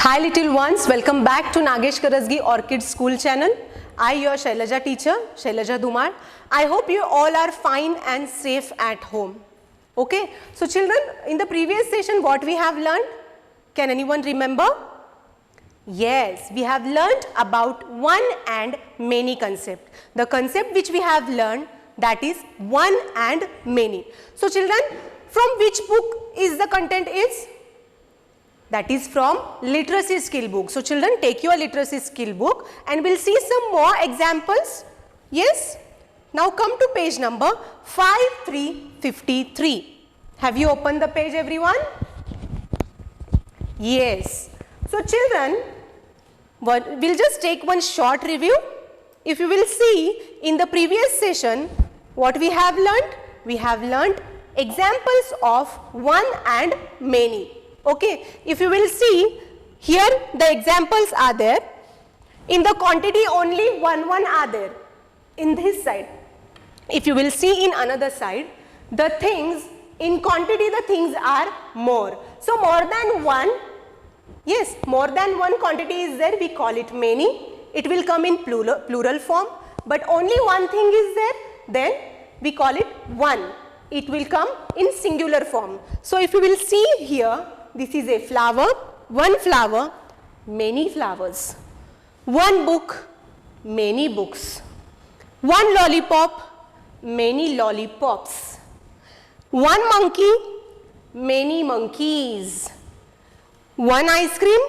Hi little ones, welcome back to Nagesh Karasgi Orchid School channel. I your Shailaja teacher, Shailaja Dhumar. I hope you all are fine and safe at home. Okay, so children, in the previous session what we have learned? Can anyone remember? Yes, we have learned about one and many concept. The concept which we have learned, that is one and many. So children, from which book is the content is? That is from literacy skill book. So children, take your literacy skill book and we'll see some more examples. Yes? Now come to page number 5353. Have you opened the page, everyone? Yes. So children, we'll just take one short review. If you will see in the previous session what we have learned examples of one and many. Okay, if you will see here the examples are there. In the quantity only one are there in this side. If you will see in another side, the things in quantity, the things are more. So more than one, yes, more than one quantity is there, we call it many. It will come in plural form, but only one thing is there, then we call it one. It will come in singular form. So if you will see here, this is a flower, one flower, many flowers. One book, many books. One lollipop, many lollipops. One monkey, many monkeys. One ice cream,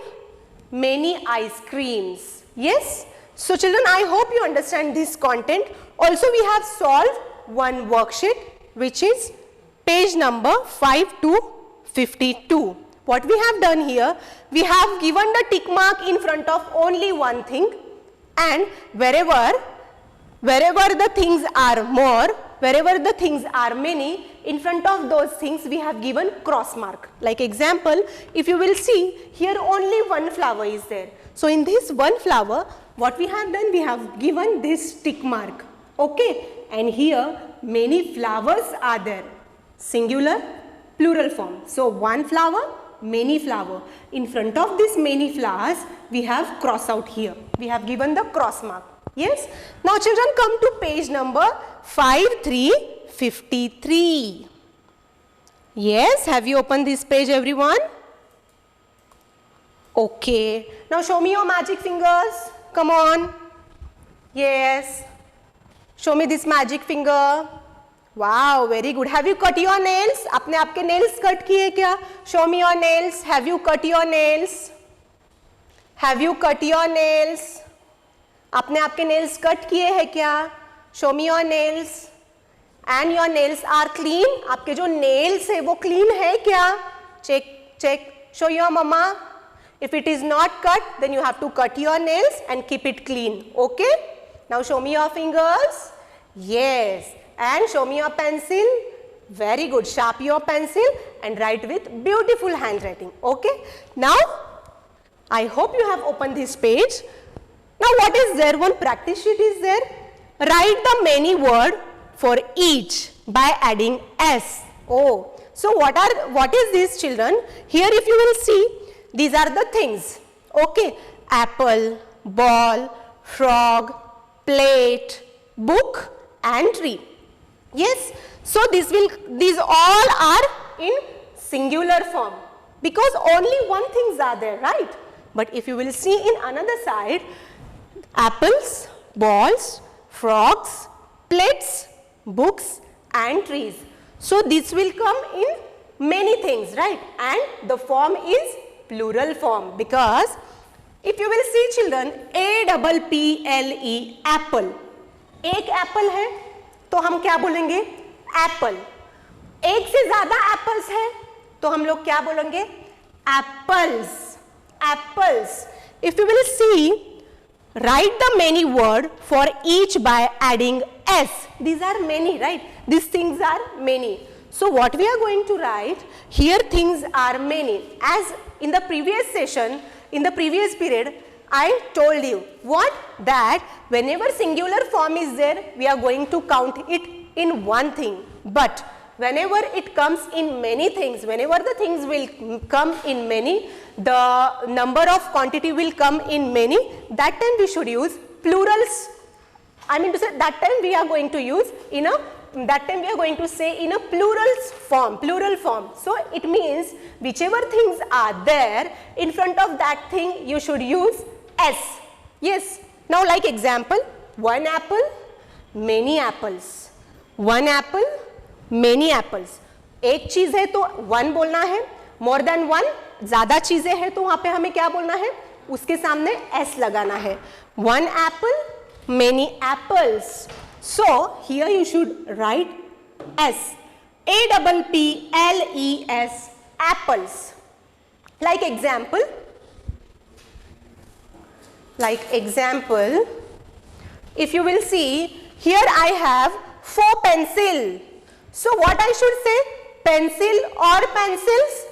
many ice creams. Yes? So children, I hope you understand this content. Also we have solved one worksheet which is page number 5252. What we have done here, we have given the tick mark in front of only one thing, and wherever the things are more, wherever the things are many, in front of those things we have given cross mark. Like example, if you will see here only one flower is there. So in this one flower, what we have done, we have given this tick mark. Okay, and here many flowers are there. Singular, plural form. So one flower, many flower. In front of this many flowers, we have cross out here. We have given the cross mark. Yes. Now children, come to page number 5353. Yes. Have you opened this page, everyone? Okay. Now show me your magic fingers. Come on. Yes. Show me this magic finger. Wow, very good. Have you cut your nails? आपने आपके nails cut किए क्या? Show me your nails. Have you cut your nails? Have you cut your nails? आपने आपके nails cut किए हैं क्या? Show me your nails. And your nails are clean. आपके जो nails है वो clean है क्या? Check, check. Show your mama. If it is not cut, then you have to cut your nails and keep it clean. Okay? Now show me your fingers. Yes. And show me your pencil. Very good. Sharp your pencil and write with beautiful handwriting. Okay. Now, I hope you have opened this page. Now, what is there? One practice sheet is there. Write the many word for each by adding S. Oh. So, what is this, children? Here, if you will see, these are the things. Okay. Apple, ball, frog, plate, book and tree. Yes, so these all are in singular form because only one things are there, right? But if you will see in another side, apples, balls, frogs, plates, books and trees. So this will come in many things, right? And the form is plural form because if you will see, children, A-double-P-L-E, apple. एक Apple है तो हम क्या बोलेंगे? Apple. एक से ज्यादा apples है तो हम लोग क्या बोलेंगे? Apples. Apples. If you will see, write the many word for each by adding S. These are many, right? These things are many. So what we are going to write, here things are many. As in the previous session, in the previous period, I told you what? That whenever singular form is there, we are going to count it in one thing. But whenever it comes in many things, whenever the things will come in many, the number of quantity will come in many, that time we should use plurals. I mean to say that time we are going to use in a, that time we are going to say in a plural form. So it means whichever things are there, in front of that thing you should use S. Yes. Now like example, one apple, many apples. One apple, many apples. एक चीज है तो one बोलना है, more than one, ज्यादा चीजें हैं तो वहां पे हमें क्या बोलना है, उसके सामने S लगाना है. One apple, many apples. So here you should write S. APPLES, apples. Like example, if you will see, here I have 4 pencils. So what I should say? Pencil or pencils?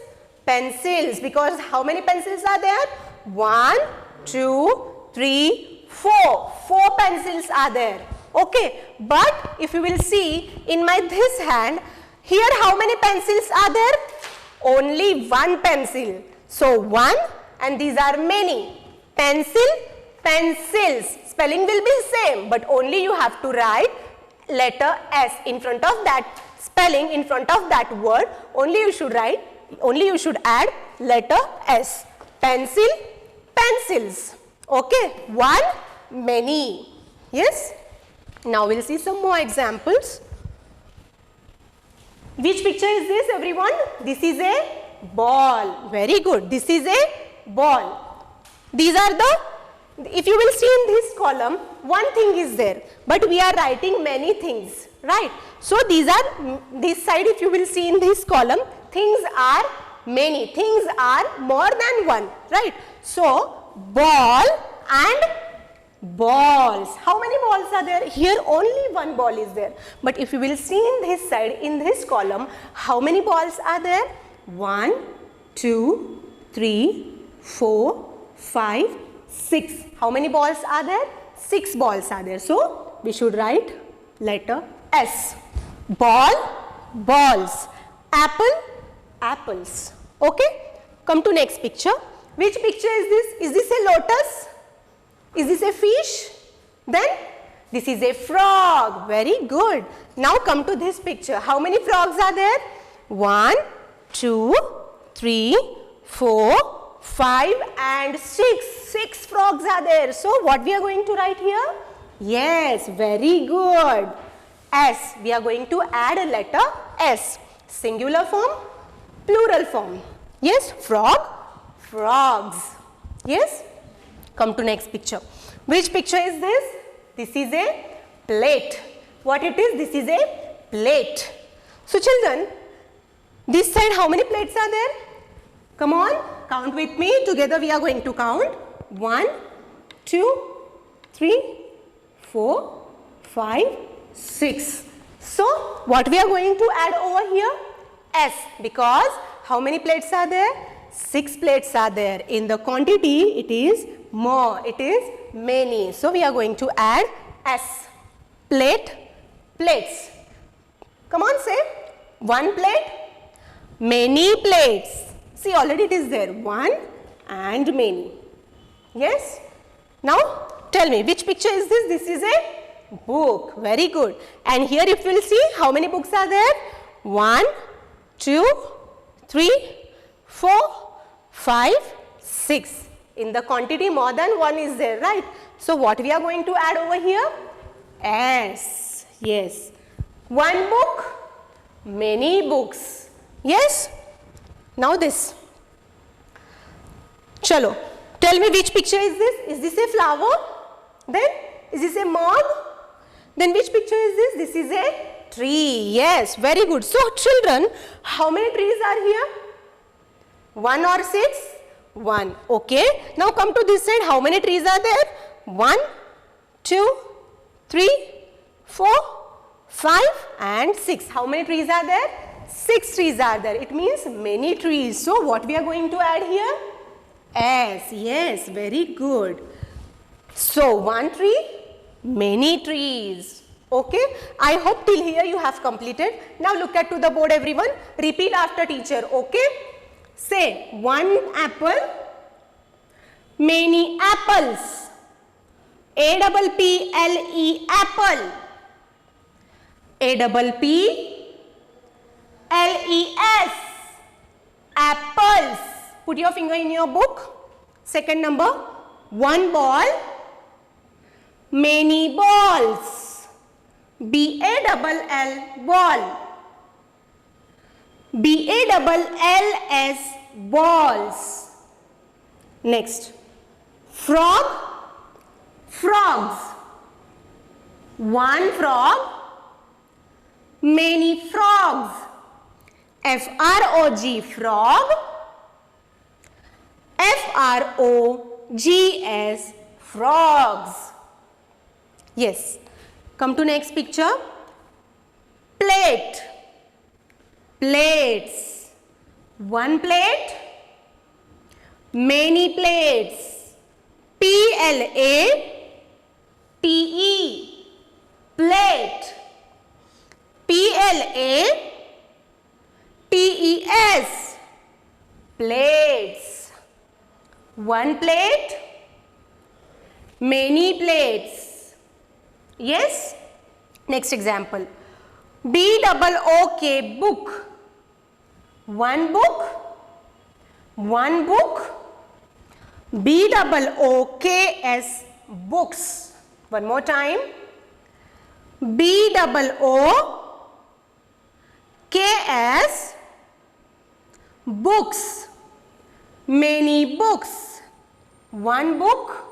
Pencils, because how many pencils are there? 1, 2, 3, 4. 4 pencils are there. Okay, but if you will see in my this hand, here how many pencils are there? Only 1 pencil. So 1 and these are many. Pencil, pencils. Spelling will be same, but only you have to write letter S in front of that spelling, in front of that word. Only you should write, only you should add letter S. Pencil, pencils. Okay, 1, many. Yes. Now we'll see some more examples. Which picture is this, everyone? This is a ball. Very good. This is a ball. These are the, if you will see in this column, one thing is there, but we are writing many things, right? So these are, this side if you will see in this column, things are many, things are more than one, right? So ball and balls. How many balls are there? Here only 1 ball is there. But if you will see in this side, in this column, how many balls are there? 1, 2, 3, 4, 5, 6. How many balls are there? 6 balls are there. So we should write letter S. Ball, balls. Apple, apples. Okay. Come to next picture. Which picture is this? Is this a lotus? Is this a fish? Then this is a frog. Very good. Now come to this picture. How many frogs are there? 1, 2, 3, 4, 5 and 6. 6 frogs are there. So what we are going to write here? Yes, very good. S. We are going to add a letter S. Singular form, plural form. Yes, frog, frogs. Yes. Come to next picture. Which picture is this? This is a plate. What it is? This is a plate. So children, this side how many plates are there? Come on, count with me. Together we are going to count. 1, 2, 3, 4, 5, 6. So what we are going to add over here? S, because how many plates are there? 6 plates are there. In the quantity it is more, it is many. So we are going to add S. Plate, plates. Come on, say 1 plate, many plates. See, already it is there, 1 and many. Yes. Now tell me, which picture is this? This is a book. Very good. And here if you will see, how many books are there? 1, 2, 3, 4, 5, 6. In the quantity more than 1 is there, right? So what we are going to add over here? S. Yes. 1 book, many books. Yes. Now this. Chalo. Tell me which picture is this? Is this a flower? Then is this a mug? Then which picture is this? This is a tree. Yes. Very good. So children, how many trees are here? 1 or 6? 1. Okay. Now come to this side. How many trees are there? 1, 2, 3, 4, 5 and 6. How many trees are there? 6 trees are there. It means many trees. So what we are going to add here? S. Yes. Very good. So 1 tree, many trees. Okay, I hope till here you have completed. Now look at to the board everyone. Repeat after teacher. Okay, say one apple, many apples. A-double-P-L-E, apple. A-double-P-L-E-S, apples. Put your finger in your book. Second number, one ball, many balls. B-A-double-L, ball. B-A-double-L-S, balls. Next, frog, frogs. One frog, many frogs. F-R-O-G, frog. F-R-O-G-S, frogs. Yes. Come to next picture. Plate. Plates. One plate, many plates. P-L-A-T-E, plate. P-L-A-T-E-S, plates. One plate, many plates. Yes? Next example. B-double-O-K, book. One book, one book. B-double-O-K-S, books. One more time. B-double-O-K-S, books. Many books. One book,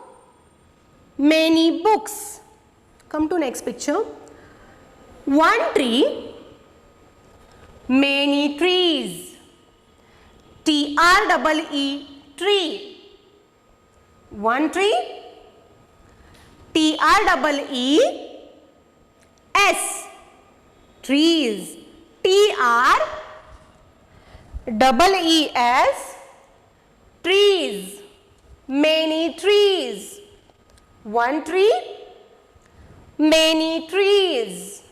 many books. Come to next picture. One tree, many trees. T-R-E-E, tree. One tree, T-R-E-E-S, trees. T-R-E-E-S, trees. Many trees. One tree, many trees.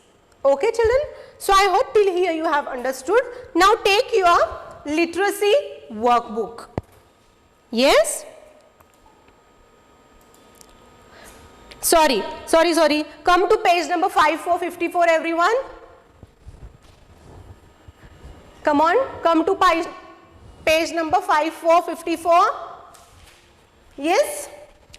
Okay children, so I hope till here you have understood. Now take your literacy workbook. Yes? Sorry. Come to page number 5454 everyone. Come on, come to page number 5454. Yes?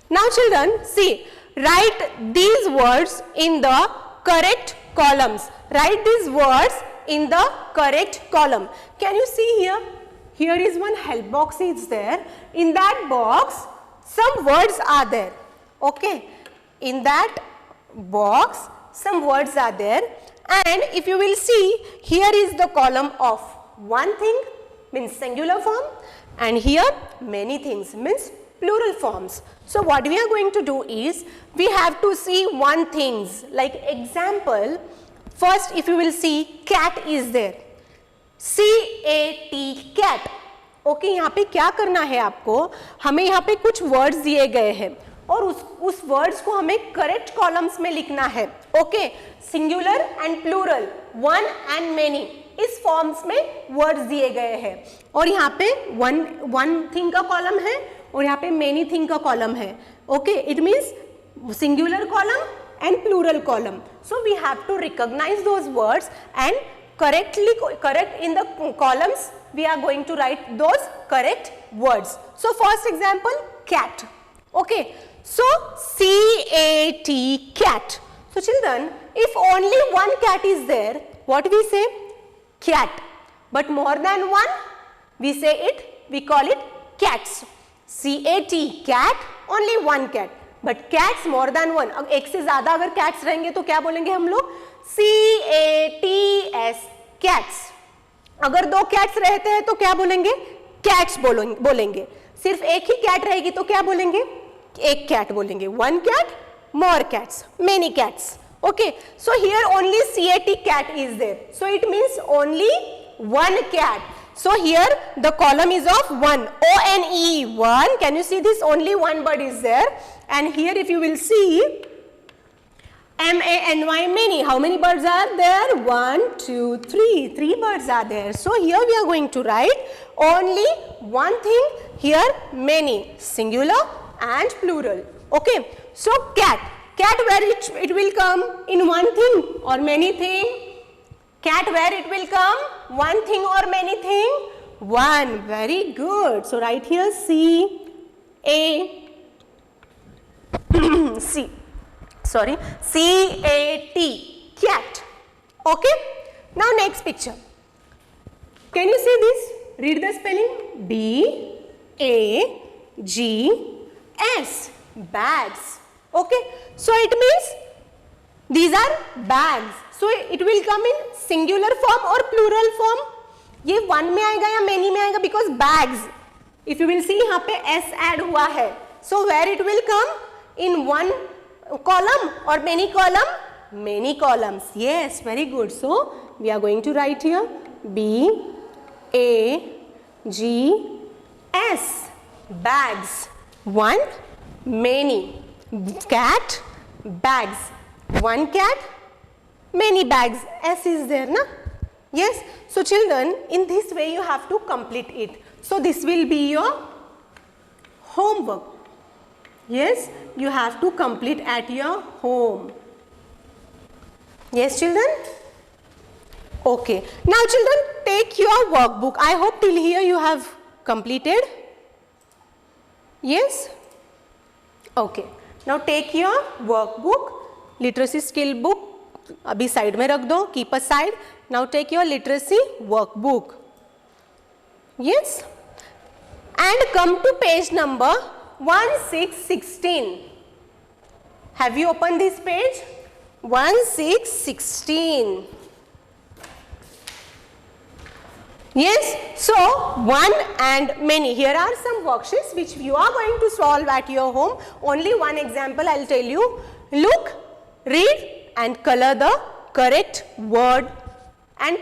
Now children, see, write these words in the correct columns. Write these words in the correct column. Can you see here? Here is one help box is there. In that box, some words are there. Okay. In that box, some words are there. And if you will see, here is the column of one thing, means singular form. And here, many things, means plural forms. So what we are going to do is, we have to see one things. Like example, first if you will see, cat is there. C-A-T, cat. Okay यहाँ पे क्या करना है आपको, हमें यहाँ पे कुछ वर्ड्स दिए गए हैं और उस वर्ड्स को हमें करेक्ट कॉलम्स में लिखना है. Okay, singular and plural, one and many, इस फॉर्म्स में वर्ड्स दिए गए हैं और यहाँ पे वन थिंग का कॉलम है और यहाँ पे मेनी थिंग का कॉलम है. Okay, it means singular column and plural column. So we have to recognize those words and correct in the columns we are going to write those correct words. So first example, cat. Okay, so C-A-T, cat. So children, if only one cat is there, what we say? Cat. But more than one, we call it cats. C-A-T, cat, only one cat. But cats more than one, अब एक से ज्यादा अगर cats रहेंगे तो क्या बोलेंगे हम लोग? C-A-T-S, cats. अगर दो कैट्स रहते हैं तो क्या बोलेंगे? कैट्स बोलेंगे. सिर्फ एक ही कैट रहेगी तो क्या बोलेंगे? एक कैट बोलेंगे. One cat, more cats, many cats. Okay, so here only C-A-T, cat is there. So it means only one cat. So here the column is of one, O-N-E, one. Can you see this? Only one bird is there. And here if you will see, M-A-N-Y, many. How many birds are there? 1, 2, 3. 3 birds are there. So here we are going to write only one thing. Here many. Singular and plural. Okay. So cat. Cat, where it will come? In one thing or many thing? Cat, where it will come? One thing or many thing? One. Very good. So write here C. A. C. Sorry, C-A-T, cat. Okay. Now next picture. Can you see this? Read the spelling. B-A-G-S, bags. Okay. So it means these are bags. So it will come in singular form or plural form. ये one में आएगा या many में आएगा, because bags. If you will see यहाँ पे S add हुआ है. So where it will come? In one column or many column? Many columns. Yes, very good. So we are going to write here B-A-G-S, bags. One, many. Cat, bags. One cat, many bags. S is there, na? Yes. So children, in this way you have to complete it. So this will be your homework. Yes, you have to complete at your home. Yes, children? Okay. Now, children, take your workbook. I hope till here you have completed. Yes? Okay. Now, take your workbook, literacy skill book. Abhi side mein rakh do, keep aside. Now, take your literacy workbook. Yes? And come to page number 1616. Have you opened this page? 1616. Yes, so one and many. Here are some worksheets which you are going to solve at your home. Only one example I will tell you. Look, read and color the correct word and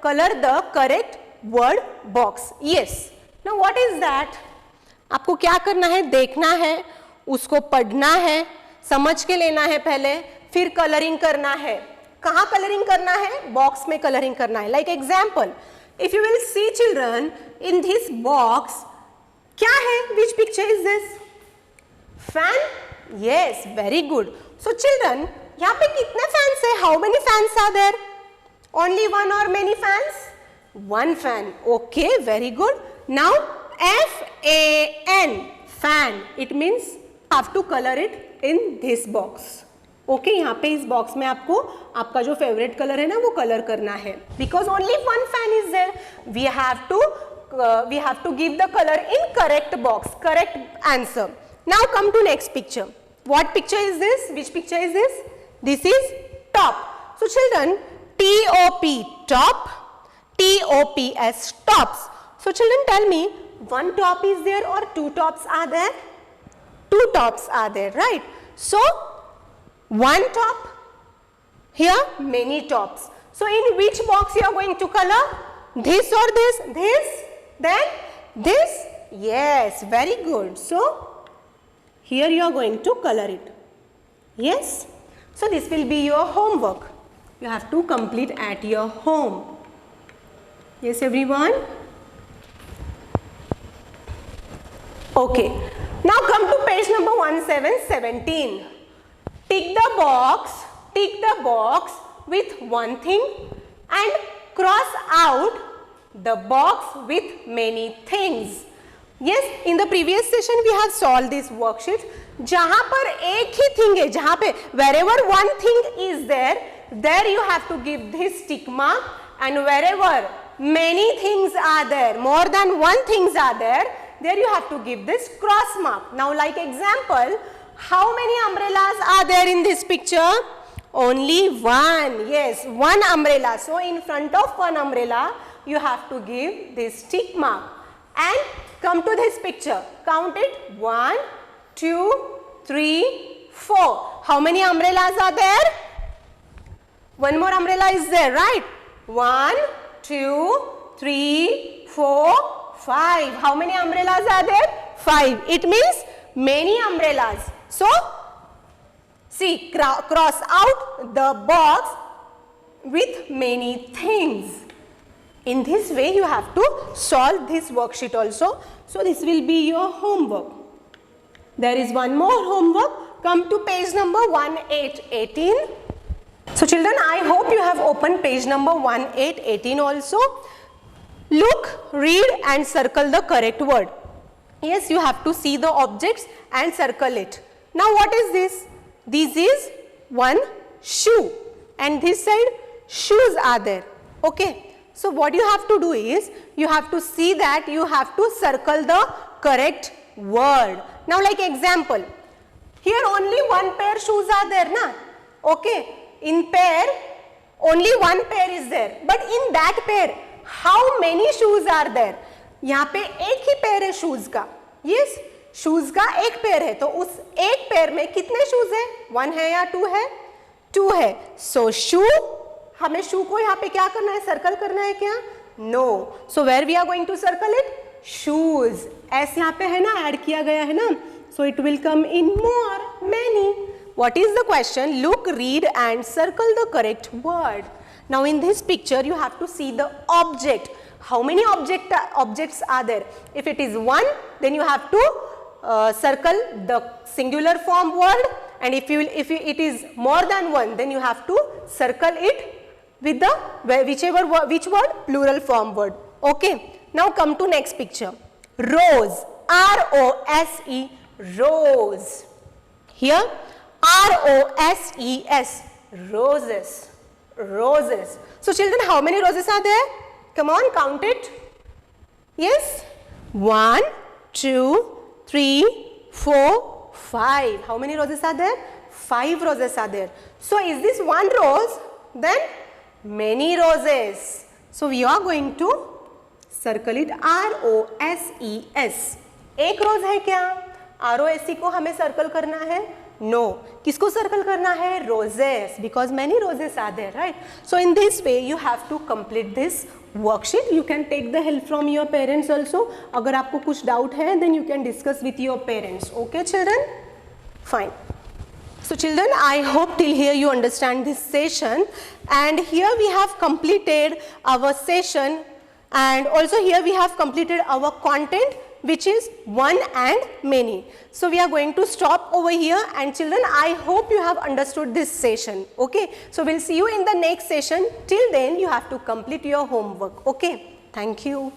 color the correct word box. Yes. Now what is that? आपको क्या करना है? देखना है, उसको पढ़ना है, समझ के लेना है पहले, फिर कलरिंग करना है. कहाँ कलरिंग करना है? बॉक्स में कलरिंग करना है. Like example, if you will see children in this box, क्या है? Which picture is this? Fan. Yes, very good. So children, यहाँ पे कितने फैंस है? How many fans are there? Only one और many fans? One fan. Okay, very good. Now F-A-N, fan. It means have to color it in this box. Okay, यहाँ पे इस box में आपको आपका जो फेवरेट कलर है ना वो कलर करना है. Because only one fan is there. We have to give the color in correct box, correct answer. Now come to next picture. What picture is this? Which picture is this? This is top. So children, T-O-P, top, T-O-P-S, tops. So children, tell me, one top is there or two tops are there? Two tops are there, right? So, one top, here many tops. So, in which box you are going to color? This or this? This? Then this? Yes, very good. So, here you are going to color it. Yes? So, this will be your homework. You have to complete at your home. Yes, everyone? Okay, now come to page number 1717. Tick the box with one thing and cross out the box with many things. Yes, in the previous session we have solved this worksheet. जहाँ पर एक ही thing है, जहाँ पे wherever one thing is there, there you have to give this tick mark, and wherever many things are there, more than one things are there, there you have to give this cross mark. Now like example, how many umbrellas are there in this picture? Only one. Yes, one umbrella. So in front of one umbrella, you have to give this tick mark. And come to this picture. Count it. 1, 2, 3, 4. How many umbrellas are there? One more umbrella is there, right? 1, 2, 3, 4, 5. How many umbrellas are there? 5. It means many umbrellas. So, See, cross out the box with many things. In this way, you have to solve this worksheet also. So, this will be your homework. There is one more homework. Come to page number 1818. So, children, I hope you have opened page number 1818 also. Look, read and circle the correct word. Yes, you have to see the objects and circle it. Now, what is this? This is one shoe, and this side shoes are there. Okay. So, what you have to do is, you have to see that you have to circle the correct word. Now, like example, here only one pair shoes are there, na? Okay. In pair, only one pair is there. But in that pair, how many shoes are there? यहाँ पे एक ही pair है shoes का. Yes, shoes का एक pair है. तो उस एक पेयर में कितने शूज है? 1 है या 2 है? 2 है. So शू, हमें शू को यहाँ पे क्या करना है? सर्कल करना है क्या? No. So where we are going to circle it? Shoes. S यहाँ पे है ना, ऐड किया गया है ना. So it will come in more, many. What is the question? Look, read and circle the correct word. Now in this picture you have to see the object. How many objects are there? If it is one, then you have to circle the singular form word, and if it is more than one, then you have to circle it with the which word? Plural form word. Okay. Now come to next picture. Rose. R-O-S-E. Rose. Here R-O-S-E-S. Roses. Roses. So children, how many roses are there? Come on, count it. Yes? 1, 2, 3, 4, 5. How many roses are there? 5 roses are there. So is this one rose? Then many roses. So we are going to circle it. R-O-S-E-S. एक रोज है क्या? R-O-S-E को हमें circle करना है? No. किसको circle करना है? Roses, because many roses are there, right? So in this way you have to complete this worksheet. You can take the help from your parents also. अगर आपको कुछ doubt है, then you can discuss with your parents. Okay, children? Fine. So children, I hope till here you understand this session, and here we have completed our session, and also here we have completed our content, which is one and many. So we are going to stop over here, and children, I hope you have understood this session. Okay. So we'll see you in the next session. Till then you have to complete your homework. Okay. Thank you.